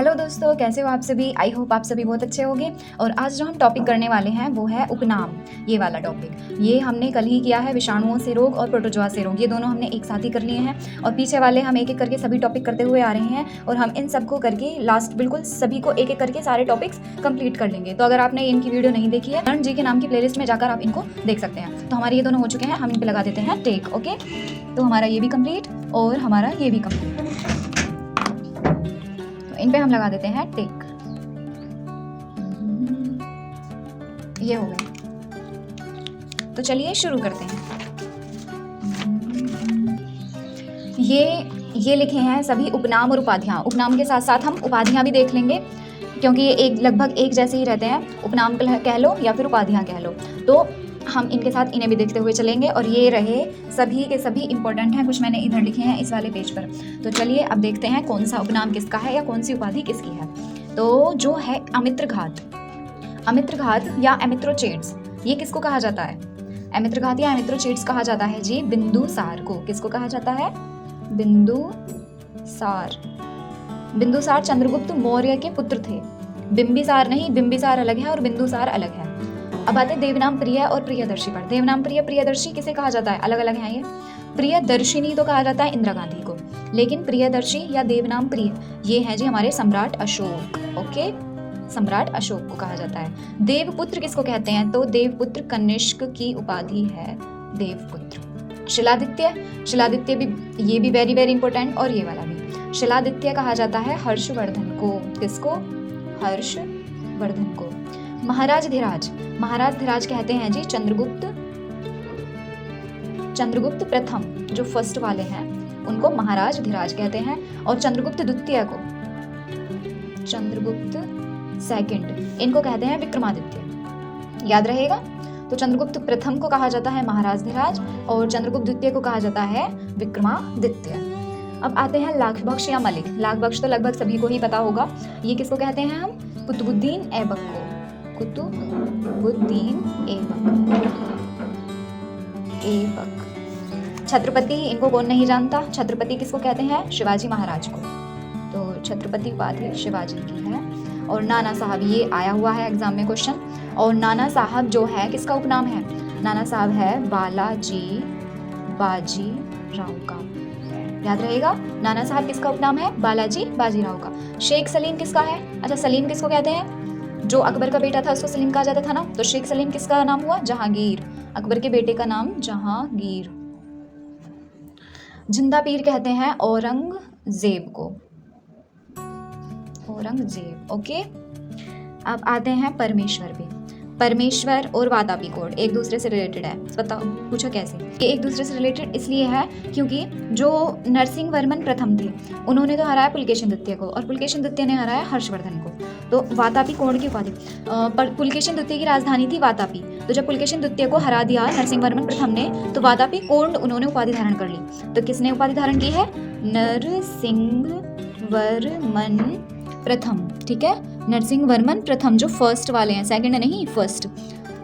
Hello दोस्तों, कैसे हो आप सभी। आई होप आप सभी बहुत अच्छे होंगे। और आज जो हम टॉपिक करने वाले हैं वो है उपनाम। ये वाला टॉपिक ये हमने कल ही किया है, विषाणुओं से रोग और प्रोटोजोआ से रोग, ये दोनों हमने एक साथ ही कर लिए हैं। और पीछे वाले हम एक एक करके सभी टॉपिक करते हुए आ रहे हैं और हम इन सबको करके लास्ट बिल्कुल सभी को एक एक करके सारे टॉपिक्स कंप्लीट कर लेंगे। तो अगर आपने इनकी वीडियो नहीं देखी है, करण जी के नाम की प्लेलिस्ट में जाकर आप इनको देख सकते हैं। तो हमारे ये दोनों हो चुके हैं, हम इन पर लगा देते हैं टेक। ओके, तो हमारा ये भी कंप्लीट और हमारा ये भी कंप्लीट। इन पे हम लगा देते हैं टिक। ये हो गए। तो चलिए शुरू करते हैं। ये लिखे हैं सभी उपनाम और उपाधियां। उपनाम के साथ साथ हम उपाधियां भी देख लेंगे, क्योंकि ये एक लगभग एक जैसे ही रहते हैं। उपनाम कह लो या फिर उपाधियां कह लो, तो हम इनके साथ इन्हें भी देखते हुए चलेंगे। और ये रहे सभी के सभी इंपॉर्टेंट हैं, कुछ मैंने इधर लिखे हैं इस वाले पेज पर। तो चलिए अब देखते हैं कौन सा उपनाम किसका है या कौन सी उपाधि किसकी है। तो जो है अमित्रघात, अमित्रघात या एमिथ्रोचेट्स, ये किसको कहा जाता है? अमित्रघात या एमिथ्रोचेट्स कहा जाता है जी बिंदुसार को। किसको कहा जाता है? बिंदुसार। बिंदुसार चंद्रगुप्त मौर्य के पुत्र थे। बिंबिसार नहीं, बिंबिसार अलग है और बिंदुसार अलग है। अब आते देवनाम प्रिय और प्रियदर्शी पर। देवनाम प्रिय, प्रियदर्शी किसे कहा जाता है? अलग अलग है ये। प्रियदर्शिनी तो कहा जाता है इंदिरा गांधी को, लेकिन प्रियदर्शी या देवनाम प्रिय ये है जी हमारे सम्राट अशोक। ओके, सम्राट अशोक को कहा जाता है। देवपुत्र किसको कहते हैं? तो देवपुत्र कनिष्क की उपाधि है देवपुत्र। शिलादित्य, शिलादित्य भी, ये भी वेरी वेरी इंपॉर्टेंट। और ये वाला भी शिलादित्य कहा जाता है हर्षवर्धन को। किसको? हर्षवर्धन को। महाराज धीराज, महाराज धीराज कहते हैं जी चंद्रगुप्त प्रथम, जो फर्स्ट वाले हैं उनको महाराज धीराज कहते हैं। और चंद्रगुप्त द्वितीय को, चंद्रगुप्त सेकंड, इनको कहते हैं विक्रमादित्य। याद रहेगा। तो चंद्रगुप्त प्रथम को कहा जाता है महाराज धीराज और चंद्रगुप्त द्वितीय को कहा जाता है विक्रमादित्य। अब आते हैं लाखबख्श या मलिक। लाखबख्श तो लगभग सभी को ही पता होगा। ये किसको कहते हैं हम? कुतुबुद्दीन ऐबक को। कुतुबुद्दीन ऐबक। छत्रपति, इनको कौन नहीं जानता। छत्रपति किसको कहते हैं? शिवाजी महाराज को। तो छत्रपति उपाधि शिवाजी की है। और नाना साहब, ये आया हुआ है एग्जाम में क्वेश्चन। और नाना साहब जो है किसका उपनाम है? नाना साहब है बालाजी बाजीराव का। याद रहेगा, नाना साहब किसका उपनाम है? बालाजी बाजीराव का। शेख सलीम किसका है? अच्छा, सलीम किसको कहते हैं? जो अकबर का बेटा था उसको सलीम कहा जाता था ना। तो शेख सलीम किसका नाम हुआ? जहांगीर। अकबर के बेटे का नाम जहांगीर। जिंदा पीर कहते हैं औरंगजेब को। औरंगजेब। ओके, अब आते हैं परमेश्वर पे। परमेश्वर और वातापी कोड एक दूसरे से रिलेटेड है। बताओ, पूछो कैसे? ये एक दूसरे से रिलेटेड इसलिए है क्योंकि जो नरसिंह वर्मन प्रथम थे उन्होंने तो हराया पुलकेशिन द्वितीय को और पुलकेशिन द्वितीय ने हराया हर्षवर्धन को। तो वातापी कोड की उपाधि, पुलकेशिन द्वितीय की राजधानी थी वातापी। तो जब पुलकेशिन द्वितीय को हरा दिया नरसिंह वर्मन प्रथम ने, तो वातापी कोड उन्होंने उपाधि धारण कर ली। तो किसने उपाधि धारण की है? नरसिंह वर्मन प्रथम। ठीक है, नरसिंह वर्मन प्रथम, जो फर्स्ट वाले हैं, सेकंड नहीं फर्स्ट,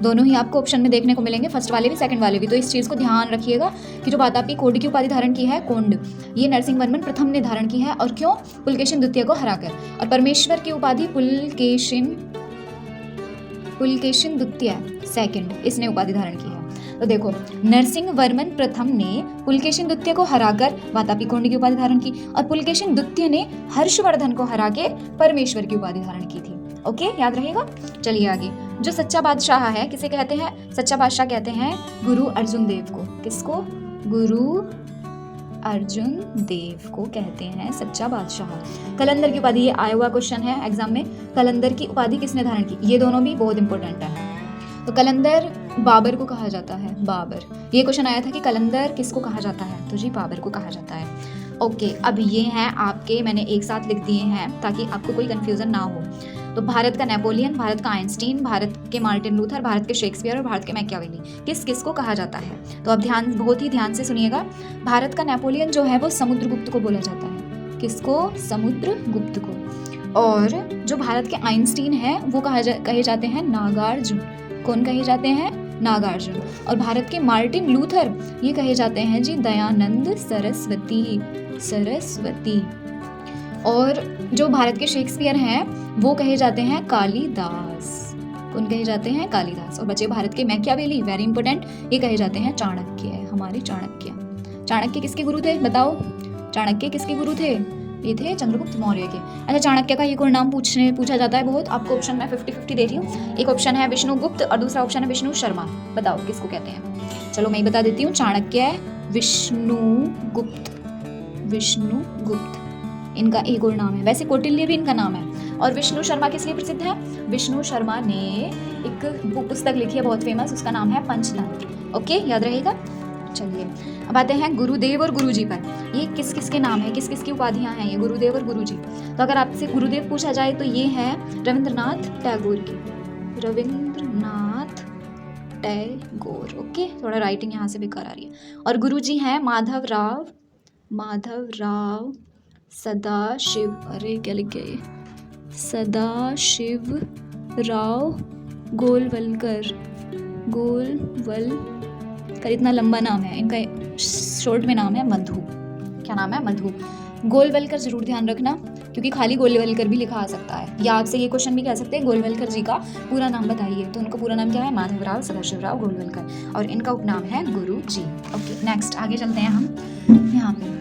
दोनों ही आपको ऑप्शन में देखने को मिलेंगे, फर्स्ट वाले भी सेकंड वाले भी। तो इस चीज़ को ध्यान रखिएगा कि जो वातापी कोड की उपाधि धारण की है कोंड, ये नरसिंह वर्मन प्रथम ने धारण की है। और क्यों? पुलकेशिन द्वितीय को हराकर। और परमेश्वर की उपाधि पुलकेशिन द्वितीय सेकंड, इसने उपाधि धारण की है। तो देखो, नरसिंह वर्मन प्रथम ने पुलकेशिन द्वितीय को हराकर वातापी कोंड की उपाधि धारण की और पुलकेशिन द्वितीय ने हर्षवर्धन को हरा के परमेश्वर की उपाधि धारण की थी। ओके, याद रहेगा। चलिए आगे। जो सच्चा बादशाह है किसे कहते हैं? सच्चा बादशाह कहते हैं गुरु अर्जुन देव को। किसको? गुरु अर्जुन देव को कहते हैं सच्चा बादशाह। कलंदर की उपाधि, ये आया हुआ क्वेश्चन है एग्जाम में। कलंदर की उपाधि किसने धारण की? ये दोनों भी बहुत इंपॉर्टेंट है। तो कलंदर बाबर को कहा जाता है। बाबर, ये क्वेश्चन आया था कि कलंदर किसको कहा जाता है? तो जी बाबर को कहा जाता है। ओके, अब ये हैं आपके, मैंने एक साथ लिख दिए हैं ताकि आपको कोई कंफ्यूजन ना हो। तो भारत का नेपोलियन, भारत का आइंस्टीन, भारत के मार्टिन लूथर, भारत के शेक्सपियर और भारत के मैकियावेली, किस किस को कहा जाता है? तो अब बहुत ही ध्यान से सुनिएगा। भारत का नेपोलियन जो है वो समुद्रगुप्त को बोला जाता है। किसको? समुद्रगुप्त को। और जो भारत के आइंस्टीन है वो कहे जाते हैं नागार्जुन। कौन कहे जाते हैं? नागार्जुन। और भारत के मार्टिन लूथर ये कहे जाते हैं जी दयानंद सरस्वती। और जो भारत के शेक्सपियर हैं वो कहे जाते हैं कालिदास। कौन कहे जाते हैं? कालिदास। और बचे भारत के मैकियावेली, वेरी इंपॉर्टेंट, ये कहे जाते हैं चाणक्य, हमारे चाणक्य। चाणक्य किसके गुरु थे बताओ? चाणक्य किसके गुरु थे? ये थे चंद्रगुप्त मौर्य के। अच्छा, चाणक्य का एक और नाम पूछा जाता है बहुत। आपको ऑप्शन मैं 50-50 दे रही हूँ। एक ऑप्शन है विष्णुगुप्त और दूसरा ऑप्शन है विष्णु शर्मा। बताओ किसको कहते हैं? चलो मैं ही बता देती हूँ। चाणक्य, विष्णुगुप्त, विष्णुगुप्त इनका एक और नाम है। वैसे कौटिल्य भी इनका नाम है। और विष्णु शर्मा किस लिए प्रसिद्ध है? विष्णु शर्मा ने एक पुस्तक लिखी है बहुत फेमस, उसका नाम है पंचतंत्र। ओके, याद रहेगा। चलिए अब आते हैं गुरुदेव और गुरुजी पर। ये किस किस के नाम है, किस किस की उपाधियां हैं ये गुरुदेव और गुरुजी? तो अगर आपसे गुरुदेव पूछा जाए तो ये है रविंद्रनाथ टैगोर की, रविंद्रनाथ टैगोर। ओके, थोड़ा राइटिंग यहाँ से बेकार आ रही है। और गुरुजी हैं माधवराव सदाशिव, अरे क्या लिख गए, सदाशिव राव गोलवलकर। इतना लंबा नाम है इनका, शॉर्ट में नाम है मधु। क्या नाम है? मधु। गोलवलकर जरूर ध्यान रखना, क्योंकि खाली गोलवलकर भी लिखा आ सकता है, या आपसे ये क्वेश्चन भी कह सकते हैं गोलवलकर जी का पूरा नाम बताइए। तो उनका पूरा नाम क्या है? माधवराव सदाशिवराव गोलवलकर, और इनका उपनाम है गुरु जी। ओके, नेक्स्ट आगे चलते हैं हम। यहाँ पे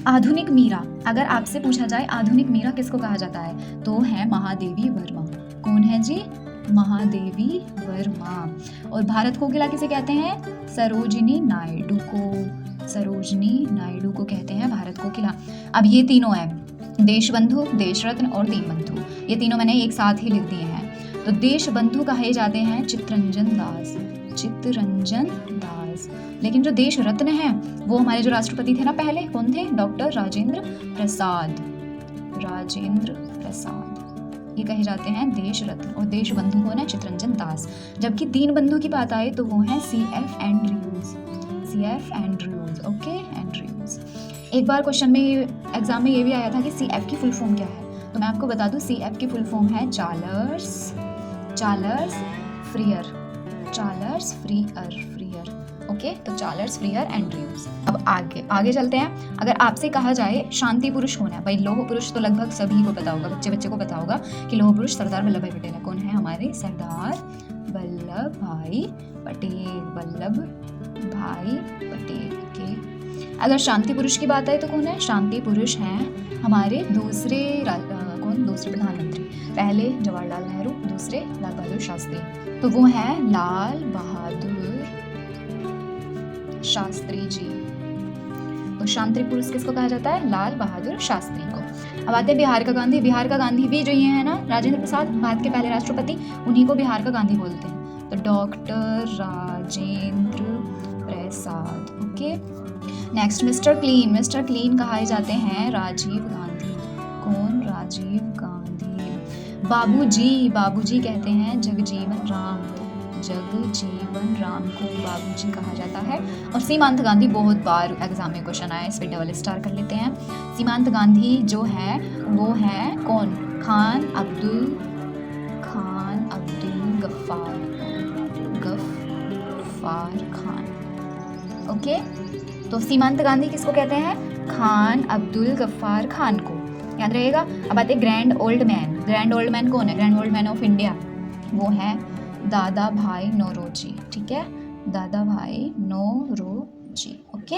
आधुनिक मीरा, अगर आपसे पूछा जाए आधुनिक मीरा किसको कहा जाता है, तो है महादेवी वर्मा। कौन है जी? महादेवी वर्मा। और भारत कोकिला किसे कहते हैं? सरोजिनी नायडू को, सरोजिनी नायडू को कहते हैं भारत कोकिला। अब ये तीनों हैं, देशबंधु, देशरत्न और दीनबंधु, ये तीनों मैंने एक साथ ही लिख दिए हैं। तो देशबंधु कहे जाते हैं चित्तरंजन दास, चित्तरंजन दास। लेकिन जो देश रत्न है वो हमारे जो राष्ट्रपति थे ना पहले, कौन थे? डॉक्टर राजेंद्र प्रसाद, राजेंद्र प्रसाद, ये कहे जाते हैं देश रत्न। और देश बंधु कौन है? चित्तरंजन दास। जबकि दीन बंधु की बात आए तो वो है CF Andrews, CF Andrews. Okay, Andrews. एक बार क्वेश्चन में एग्जाम में ये भी आया था कि CF की फुल फॉर्म क्या है, तो मैं आपको बता दूं CF की फुल फॉर्म है चार्ल्स फ्रियर, चार्ल्स फ्रियर। ओके, तो चार्ल्स फ्रियर एंड्रयूज। अब आगे चलते हैं। अगर आपसे कहा जाए शांति पुरुष कौन है, भाई लौह पुरुष तो लगभग सभी को पता होगा, बच्चे को पता होगा कि लौह पुरुष सरदार वल्लभ भाई पटेल है। कौन है? हमारे सरदार वल्लभ भाई पटेल, वल्लभ भाई पटेल के। अगर शांति पुरुष की बात आए तो कौन है? शांति पुरुष हैं हमारे दूसरे प्रधानमंत्री, पहले जवाहरलाल नेहरू, दूसरे लाल बहादुर शास्त्री। तो वो है लाल बहादुर शास्त्री जी। तो शांति पुरुष किसको कहा जाता है? लाल बहादुर शास्त्री को। अब आते हैं बिहार का गांधी। बिहार का गांधी भी जो ये है ना, राजेंद्र प्रसाद, भारत के पहले राष्ट्रपति, उन्हीं को बिहार का गांधी बोलते हैं। तो doctor Rajendra Prasad. Okay, next Mister Clean. Mister Clean कहा जाते हैं राजीव गांधी। कौन? राजीव गांधी। बाबूजी कहते हैं जगजीवन राम को बाबूजी कहा जाता है। और सीमांत गांधी बहुत बार एग्जाम में क्वेश्चन आया, इस पे डबल स्टार कर लेते हैं। सीमांत गांधी जो है वो है कौन? खान अब्दुल गफ्फार खान। ओके, तो सीमांत गांधी किसको कहते हैं? खान अब्दुल गफ्फार खान को, याद रहेगा। अब आते grand old man. Grand old man कौन है? Grand old man of India वो है दादा भाई नौरोजी। ठीक है, दादा भाई नौरोजी। ओके,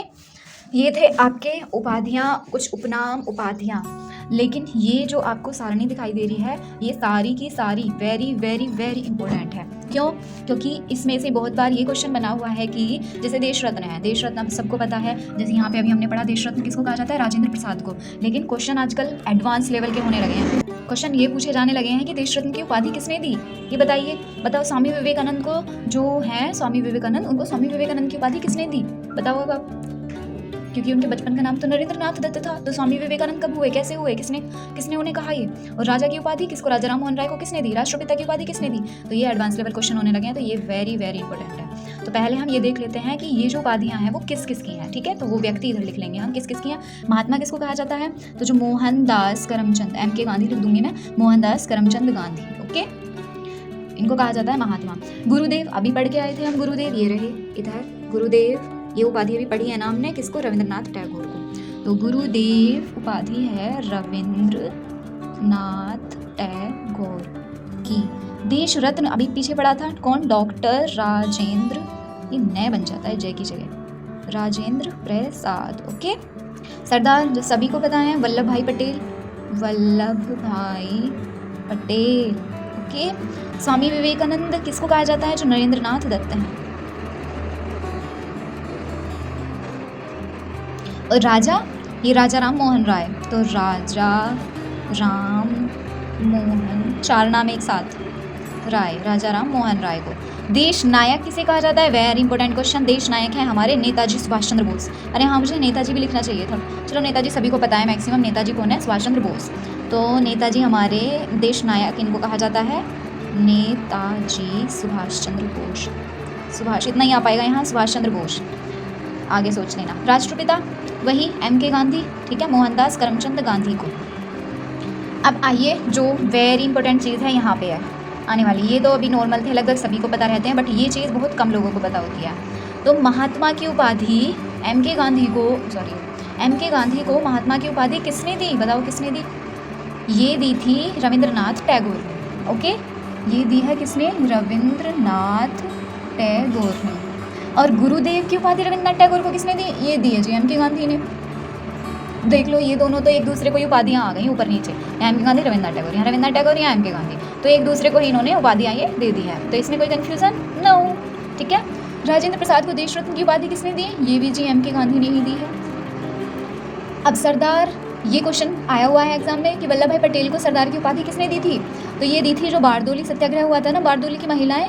ये थे आपके उपाधियाँ, कुछ उपनाम उपाधियाँ। लेकिन ये जो आपको सारणी दिखाई दे रही है, ये सारी की सारी वेरी वेरी वेरी इंपॉर्टेंट है। क्यों? क्योंकि इसमें से बहुत बार ये क्वेश्चन बना हुआ है कि जैसे देश रत्न है, देश रत्न सबको पता है, जैसे यहाँ पे अभी हमने पढ़ा देश रत्न किसको कहा जाता है? राजेंद्र प्रसाद को। लेकिन क्वेश्चन आजकल एडवांस लेवल के होने लगे हैं। क्वेश्चन ये पूछे जाने लगे हैं कि देश रत्न की उपाधि किसने दी, ये बताइए। बताओ, स्वामी विवेकानंद को, जो है स्वामी विवेकानंद, उनको स्वामी विवेकानंद की उपाधि किसने दी? बताओ अब, क्योंकि उनके बचपन का नाम तो नरेंद्रनाथ दत्त था। तो स्वामी विवेकानंद कब हुए, कैसे हुए, किसने उन्हें कहा ये? और राजा की उपाधि किसको? राजा राम मोहन राय को किसने दी? राष्ट्रपिता की उपाधि किसने दी? तो ये एडवांस लेवल क्वेश्चन होने लगे हैं, तो ये वेरी वेरी इंपॉर्टेंट है। तो पहले हम ये देख लेते हैं कि ये जो उपाधियां हैं वो किस किस की हैं। ठीक है, तो वो व्यक्ति इधर लिख लेंगे हम किस किस की हैं। महात्मा किसको कहा जाता है? तो जो मोहनदास करमचंद, MK गांधी लिख दूंगी मैं, मोहनदास करमचंद गांधी। ओके, इनको कहा जाता है महात्मा। गुरुदेव अभी पढ़ के आए थे हम, गुरुदेव ये रहे इधर, गुरुदेव ये उपाधि अभी पढ़ी है ना हमने, किसको? रविंद्रनाथ टैगोर को। तो गुरुदेव उपाधि है रविंद्रनाथ नाथ टैगोर की देश रत्न, अभी पीछे पड़ा था कौन, डॉक्टर राजेंद्र, ये नए बन जाता है जय की जगह, राजेंद्र प्रसाद। ओके। सरदार जो सभी को पता है वल्लभ भाई पटेल, वल्लभ भाई पटेल। ओके। स्वामी विवेकानंद किसको कहा जाता है, जो नरेंद्र नाथ दत्त हैं। और राजा, ये राजा राम मोहन राय, तो राजा राम मोहन, चार नाम एक साथ, राय, राजा राम मोहन राय को। देश नायक किसे कहा जाता है, वेरी इंपॉर्टेंट क्वेश्चन। देश नायक है हमारे नेताजी सुभाष चंद्र बोस। अरे हाँ, मुझे नेताजी भी लिखना चाहिए था। चलो, नेताजी सभी को पता है मैक्सिमम, नेताजी कौन है, सुभाष चंद्र बोस। तो नेताजी हमारे देश नायक इनको कहा जाता है, नेताजी सुभाष चंद्र बोस। सुभाष इतना ही आ पाएगा यहाँ, सुभाष चंद्र बोस, आगे सोच लेना। राष्ट्रपिता वही MK गांधी, ठीक है, मोहनदास करमचंद गांधी को। अब आइए, जो वेरी इंपॉर्टेंट चीज़ है यहाँ पे है आने वाली, ये तो अभी नॉर्मल थे, लगभग सभी को पता रहते हैं, बट ये चीज़ बहुत कम लोगों को पता होती है। तो महात्मा की उपाधि MK गांधी को महात्मा की उपाधि किसने दी, बताओ किसने दी, ये दी थी रविंद्रनाथ टैगोर ने। ओके, ये दी है किसने, रविंद्रनाथ टैगोर ने। और गुरुदेव की उपाधि रविंद्रनाथ टैगोर को किसने दी, ये दी है जी MK गांधी ने। देख लो, ये दोनों तो एक दूसरे को उपाधियाँ आ गई ऊपर नीचे, MK गांधी रविंद्रनाथ टैगोर, यहाँ रविंद्रनाथ टैगोर यहाँ MK गांधी, तो एक दूसरे को ही इन्होंने उपाधियाँ ये दे दी है। तो इसमें कोई कन्फ्यूजन नो, ठीक है। राजेंद्र प्रसाद को देश रत्न की उपाधि किसने दी, ये भी जी MK गांधी ने ही दी है। अब सरदार, ये क्वेश्चन आया हुआ है एग्जाम में कि वल्लभ भाई पटेल को सरदार की उपाधि किसने दी थी, तो ये दी थी जो बारदोली सत्याग्रह हुआ था ना, बारदोली की महिलाएं,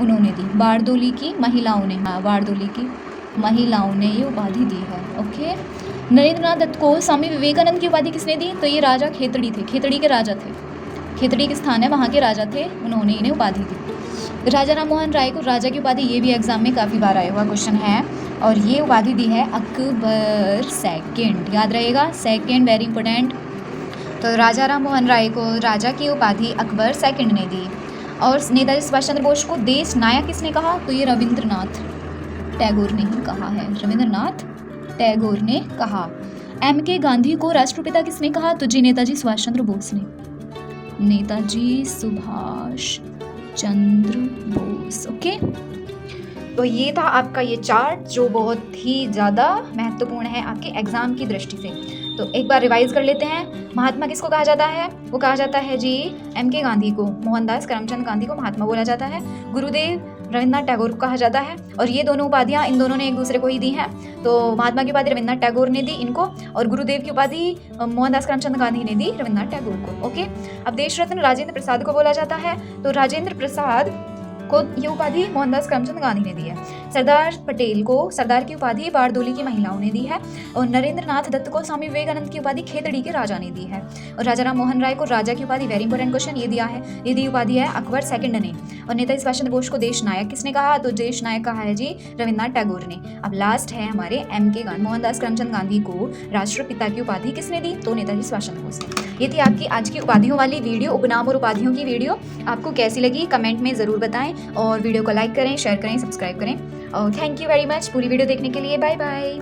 उन्होंने दी, बारदोली की महिलाओं ने, हाँ बारदोली की महिलाओं ने ये उपाधि दी है। ओके। नरेंद्रनाथ दत्त को स्वामी विवेकानंद की उपाधि किसने दी, तो ये राजा खेतड़ी थे, खेतड़ी के राजा थे, खेतड़ी के स्थान है वहाँ के राजा थे, उन्होंने इन्हें उपाधि दी। राजा राम मोहन राय को राजा की उपाधि, ये भी एग्जाम में काफ़ी बार आया हुआ क्वेश्चन है, और ये उपाधि दी है अकबर सेकंड, याद रहेगा, सेकंड वेरी इंपॉर्टेंट। तो राजा राम मोहन राय को राजा की उपाधि अकबर सेकंड ने दी। और नेताजी सुभाष चंद्र बोस को देश नायक किसने कहा, तो ये रविंद्रनाथ टैगोर ने ही कहा है, रविंद्रनाथ टैगोर ने कहा। MK गांधी को राष्ट्रपिता किसने कहा, तो जी नेताजी सुभाष चंद्र बोस ने, नेताजी सुभाष चंद्र बोस। ओके। तो ये था आपका ये चार्ट, जो बहुत ही ज़्यादा महत्वपूर्ण है आपके एग्जाम की दृष्टि से। तो एक बार रिवाइज कर लेते हैं। महात्मा किसको कहा जाता है, वो कहा जाता है जी MK गांधी को, मोहनदास करमचंद गांधी को महात्मा बोला जाता है। गुरुदेव रविंद्रनाथ टैगोर को कहा जाता है, और ये दोनों उपाधियाँ इन दोनों ने एक दूसरे को ही दी हैं। तो महात्मा की उपाधि रविंद्रनाथ टैगोर ने दी इनको, और गुरुदेव की उपाधि मोहनदास करमचंद गांधी ने दी रविंद्रनाथ टैगोर को। ओके। अब देश रत्न राजेंद्र प्रसाद को बोला जाता है, तो राजेंद्र प्रसाद को ये उपाधि मोहनदास करमचंद गांधी ने दी है। सरदार पटेल को सरदार की उपाधि बारदोली की महिलाओं ने दी है, और नरेंद्रनाथ दत्त को स्वामी विवेकानंद की उपाधि खेतड़ी के राजा ने दी है। और राजा राम मोहन राय को राजा की उपाधि, वेरी इंपॉर्टेंट क्वेश्चन, ये दिया है, ये दी उपाधि है अकबर सेकंड ने। और नेताजी सुभाष चंद्र बोस को देश नायक किसने कहा, तो देश नायक कहा है जी रविंद्रनाथ टैगोर ने। अब लास्ट है हमारे MK गांधी, मोहनदास करमचंद गांधी को राष्ट्रपिता की उपाधि किसने दी, तो नेताजी सुभाष चंद्र बोस ने। ये थी आपकी आज की उपाधियों वाली वीडियो, उपनाम और उपाधियों की वीडियो। आपको कैसी लगी कमेंट में ज़रूर बताएं, और वीडियो को लाइक करें, शेयर करें, सब्सक्राइब करें। और थैंक यू वेरी मच पूरी वीडियो देखने के लिए। Bye bye.